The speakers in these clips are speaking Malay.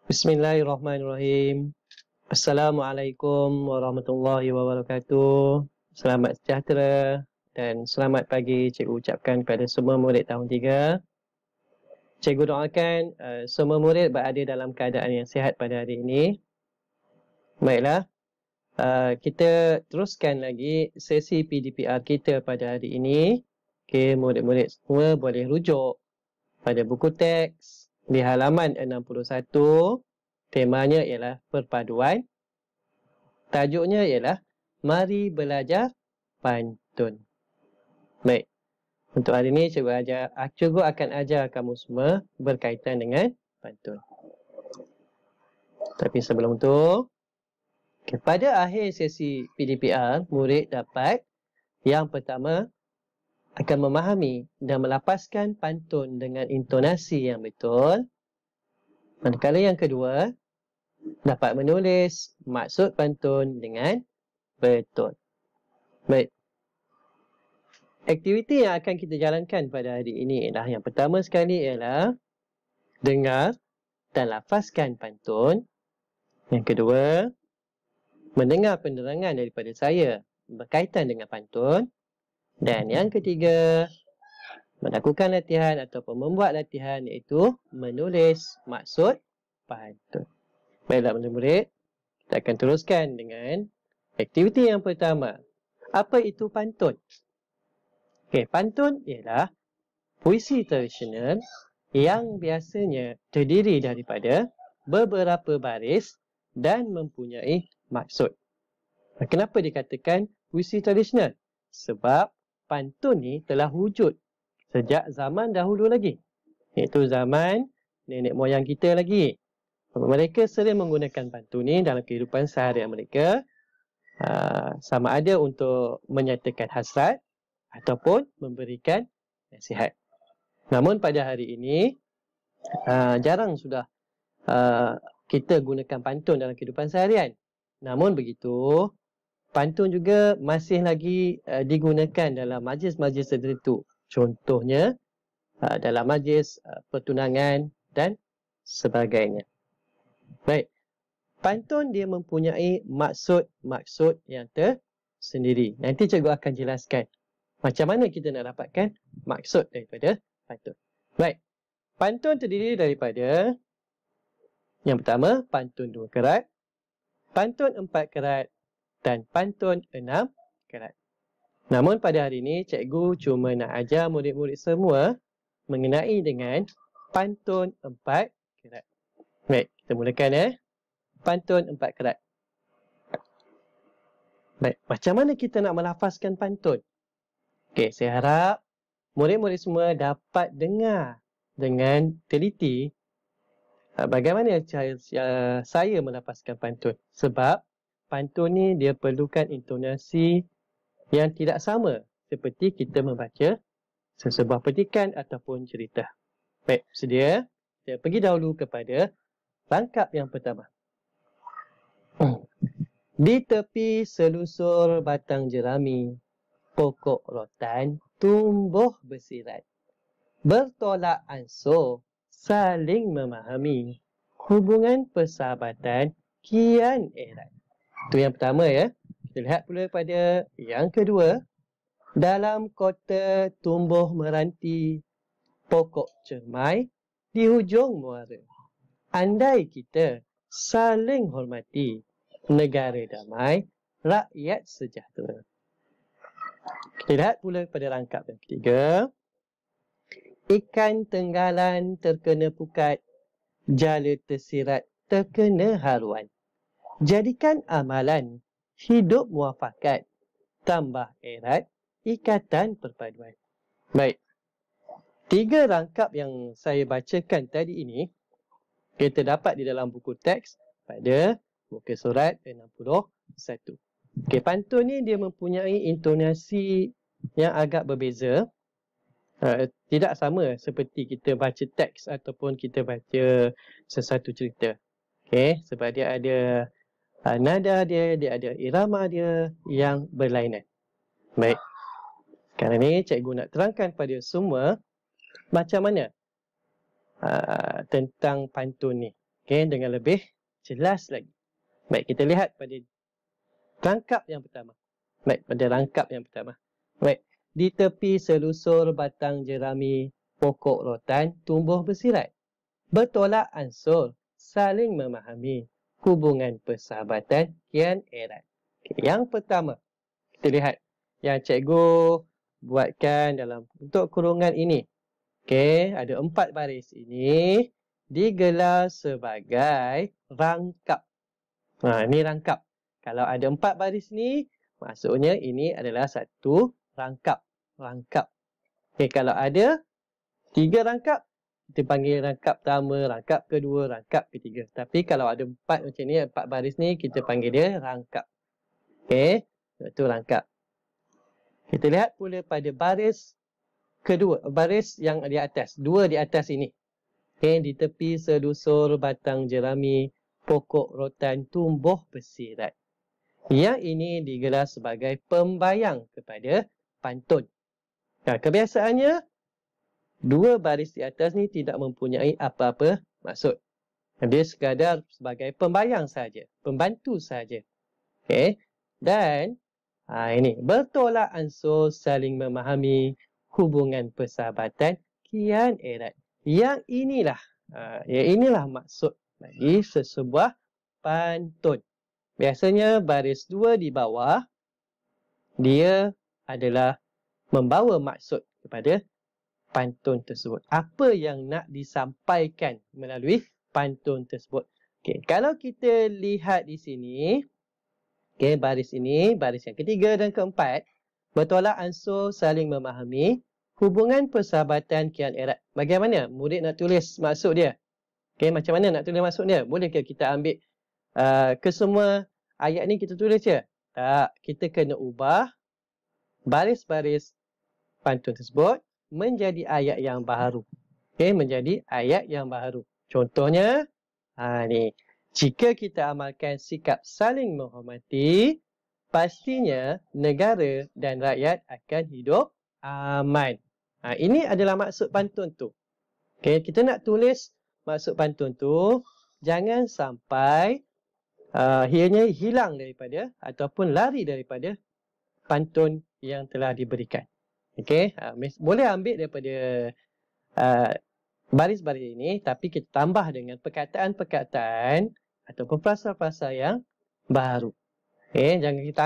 Bismillahirrahmanirrahim. Assalamualaikum warahmatullahi wabarakatuh. Selamat sejahtera dan selamat pagi cikgu ucapkan kepada semua murid tahun 3. Cikgu doakan semua murid berada dalam keadaan yang sihat pada hari ini. Baiklah, kita teruskan lagi sesi PDPR kita pada hari ini. Okey, murid-murid semua boleh rujuk pada buku teks di halaman 61. Temanya ialah perpaduan. Tajuknya ialah Mari Belajar Pantun. Baik. Untuk hari ini cikgu akan ajar kamu semua berkaitan dengan pantun. Tapi sebelum itu, pada akhir sesi PDPR, murid dapat yang pertama akan memahami dan melafazkan pantun dengan intonasi yang betul. Manakala yang kedua, dapat menulis maksud pantun dengan betul. Baik. Aktiviti yang akan kita jalankan pada hari ini ialah yang pertama sekali ialah dengar dan lafazkan pantun. Yang kedua, mendengar penerangan daripada saya berkaitan dengan pantun. Dan yang ketiga, melakukan latihan ataupun membuat latihan iaitu menulis maksud pantun. Baiklah murid-murid, kita akan teruskan dengan aktiviti yang pertama. Apa itu pantun? Okey, pantun ialah puisi tradisional yang biasanya terdiri daripada beberapa baris dan mempunyai maksud. Kenapa dikatakan puisi tradisional? Sebab pantun ni telah wujud sejak zaman dahulu lagi, iaitu zaman nenek moyang kita lagi. Mereka sering menggunakan pantun ni dalam kehidupan seharian mereka, sama ada untuk menyatakan hasrat ataupun memberikan nasihat. Namun pada hari ini jarang sudah kita gunakan pantun dalam kehidupan seharian. Namun begitu, pantun juga masih lagi digunakan dalam majlis-majlis tertentu. Contohnya dalam majlis pertunangan dan sebagainya. Baik. Pantun dia mempunyai maksud-maksud yang tersendiri. Nanti cikgu akan jelaskan macam mana kita nak dapatkan maksud daripada pantun. Baik. Pantun terdiri daripada yang pertama, pantun 2 kerat, pantun 4 kerat dan pantun 6 kerat. Namun pada hari ini, cikgu cuma nak ajar murid-murid semua mengenai dengan pantun 4 kerat. Baik, kita mulakan pantun 4 kerat. Baik, macam mana kita nak melafazkan pantun? Okey, saya harap murid-murid semua dapat dengar dengan teliti bagaimana cara saya melafazkan pantun. Sebab pantun ni dia perlukan intonasi yang tidak sama seperti kita membaca sesebuah petikan ataupun cerita. Baik, sedia? Saya pergi dahulu kepada rangkap yang pertama. Di tepi selusur batang jerami, pokok rotan tumbuh bersirat. Bertolak ansur, saling memahami. Hubungan persahabatan kian erat. Itu yang pertama ya. Kita lihat pula pada yang kedua. Dalam kota tumbuh meranti, pokok cermai di hujung muara. Andai kita saling hormati, negara damai, rakyat sejahtera. Kita lihat pula pada rangkap yang ketiga. Ikan tenggalan terkena pukat, jala tersirat terkena haruan. Jadikan amalan, hidup muafakat, tambah erat, ikatan perpaduan. Baik. 3 rangkap yang saya bacakan tadi ini, kita dapat di dalam buku teks pada muka surat 61. Okey, pantun ni dia mempunyai intonasi yang agak berbeza. Tidak sama seperti kita baca teks ataupun kita baca sesuatu cerita. Okey, sebab dia ada nada dia ada irama dia yang berlainan. Baik. Sekarang ni cikgu nak terangkan pada semua macam mana tentang pantun ni. Okey, dengan lebih jelas lagi. Baik, kita lihat pada rangkap yang pertama. Baik, pada rangkap yang pertama. Baik, di tepi selusur batang jerami pokok rotan tumbuh bersirat. Bertolak ansur, saling memahami. Hubungan persahabatan kian erat. Okay, yang pertama, kita lihat yang cikgu buatkan dalam untuk kurungan ini. Okey, ada 4 baris ini digelar sebagai rangkap. Ini rangkap. Kalau ada 4 baris ni, maksudnya ini adalah satu rangkap. Rangkap. Okey, kalau ada 3 rangkap, kita panggil rangkap pertama, rangkap kedua, rangkap ketiga. Tapi kalau ada 4 macam ni, 4 baris ni, kita panggil dia rangkap. Okey, itu rangkap. Kita lihat pula pada baris kedua, baris yang di atas, 2 di atas ini. Okey, di tepi selusur batang jerami, pokok rotan tumbuh bersirat. Yang ini digelar sebagai pembayang kepada pantun. Nah, kebiasaannya, 2 baris di atas ni tidak mempunyai apa-apa maksud. Dia sekadar sebagai pembayang saja, pembantu saja. Okey. Dan ini bertolak ansur saling memahami, hubungan persahabatan kian erat. Yang inilah maksud bagi sesebuah pantun. Biasanya baris 2 di bawah dia adalah membawa maksud kepada pantun tersebut. Apa yang nak disampaikan melalui pantun tersebut. Okey, kalau kita lihat di sini, okey, baris ini, baris yang ketiga dan keempat, bertolak ansur saling memahami, hubungan persahabatan kian erat. Bagaimana murid nak tulis maksud dia? Okey, macam mana nak tulis maksud dia? Bolehkah kita ambil kesemua ayat ni kita tulis je? Tak, kita kena ubah baris-baris pantun tersebut menjadi ayat yang baru. Okey, menjadi ayat yang baru. Contohnya, ni. Jika kita amalkan sikap saling menghormati, pastinya negara dan rakyat akan hidup aman. Ini adalah maksud pantun tu. Okey, kita nak tulis maksud pantun tu, jangan sampai ianya hilang daripada ataupun lari daripada pantun yang telah diberikan. Okey, boleh ambil daripada baris-baris ini, tapi kita tambah dengan perkataan-perkataan ataupun frasa-frasa yang baru. Okey, jangan kita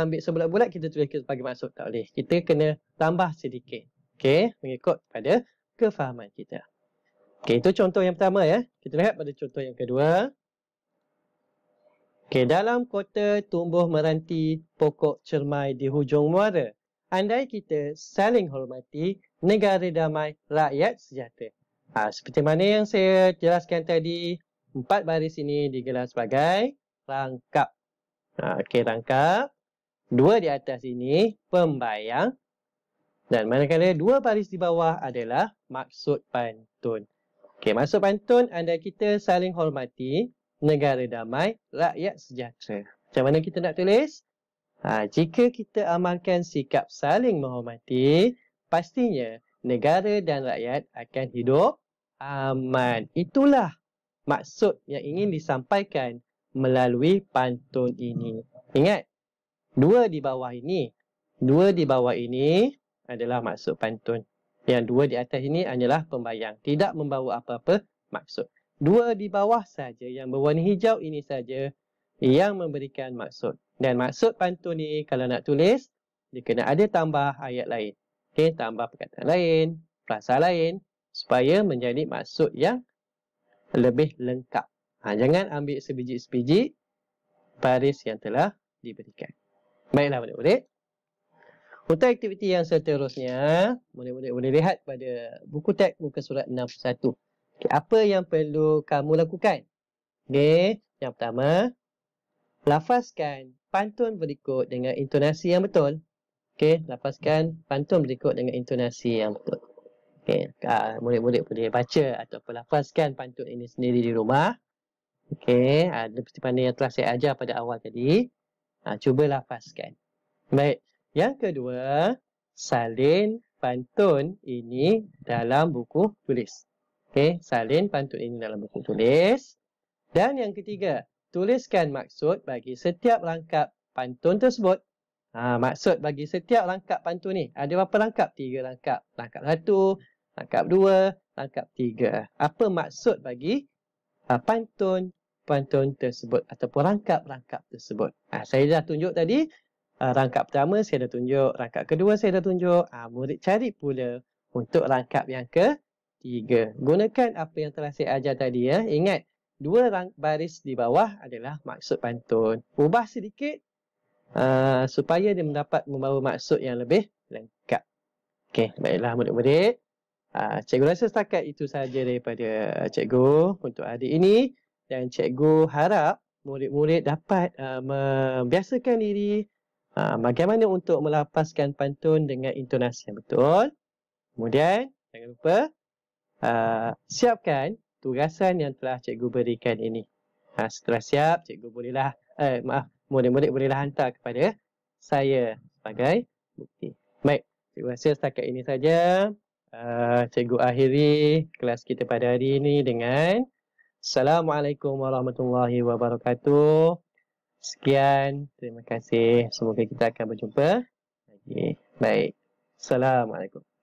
ambil sebulat-bulat kita tulis kita bagi maksud, tak boleh. Kita kena tambah sedikit. Okey, mengikut pada kefahaman kita. Okey, itu contoh yang pertama ya. Kita lihat pada contoh yang kedua. Okey, dalam kota tumbuh meranti pokok cermai di hujung muara. Andai kita saling hormati, negara damai, rakyat sejahtera. Seperti mana yang saya jelaskan tadi, 4 baris ini digelar sebagai rangkap. Okey, rangkap. 2 di atas ini pembayang. Dan manakala 2 baris di bawah adalah maksud pantun. Okey, maksud pantun, andai kita saling hormati, negara damai, rakyat sejahtera. Macam mana kita nak tulis? Jika kita amalkan sikap saling menghormati, pastinya negara dan rakyat akan hidup aman. Itulah maksud yang ingin disampaikan melalui pantun ini. Ingat, 2 di bawah ini adalah maksud pantun. Yang 2 di atas ini hanyalah pembayang, tidak membawa apa-apa maksud. 2 di bawah saja yang berwarna hijau ini saja yang memberikan maksud. Dan maksud pantun ni kalau nak tulis, dia kena ada tambah ayat lain. Okey, tambah perkataan lain, frasa lain supaya menjadi maksud yang lebih lengkap. Jangan ambil sebiji-sebiji baris yang telah diberikan. Baiklah murid-murid. Untuk aktiviti yang seterusnya, murid-murid boleh lihat pada buku teks muka surat 61. Okay, apa yang perlu kamu lakukan? Okay, yang pertama, lafazkan pantun berikut dengan intonasi yang betul. Okey, lafazkan pantun berikut dengan intonasi yang betul. Okey, murid-murid boleh baca ataupun lafazkan pantun ini sendiri di rumah. Okey, seperti mana yang telah saya ajar pada awal tadi. Cuba lafazkan. Baik, yang kedua, salin pantun ini dalam buku tulis. Okey, salin pantun ini dalam buku tulis. Dan yang ketiga, tuliskan maksud bagi setiap rangkap pantun tersebut. Maksud bagi setiap rangkap pantun ni. Ada berapa rangkap? 3 rangkap. Rangkap 1, rangkap 2, rangkap 3. Apa maksud bagi pantun tersebut ataupun rangkap-rangkap tersebut. Saya dah tunjuk tadi, rangkap pertama saya dah tunjuk, rangkap kedua saya dah tunjuk. Murid cari pula untuk rangkap yang ketiga. Gunakan apa yang telah saya ajar tadi ya. Ingat, 2 baris di bawah adalah maksud pantun. Ubah sedikit supaya dia mendapat membawa maksud yang lebih lengkap. Okey, baiklah murid-murid. Cikgu rasa setakat itu sahaja daripada cikgu untuk hari ini. Dan cikgu harap murid-murid dapat membiasakan diri bagaimana untuk melafazkan pantun dengan intonasi yang betul. Kemudian, jangan lupa siapkan tugasan yang telah cikgu berikan ini. Setelah siap, cikgu bolehlah, murid-murid bolehlah hantar kepada saya sebagai bukti. Baik, cikgu rasa setakat ini saja. Cikgu akhiri kelas kita pada hari ini dengan Assalamualaikum warahmatullahi wabarakatuh. Sekian, terima kasih. Semoga kita akan berjumpa lagi. Baik, Assalamualaikum.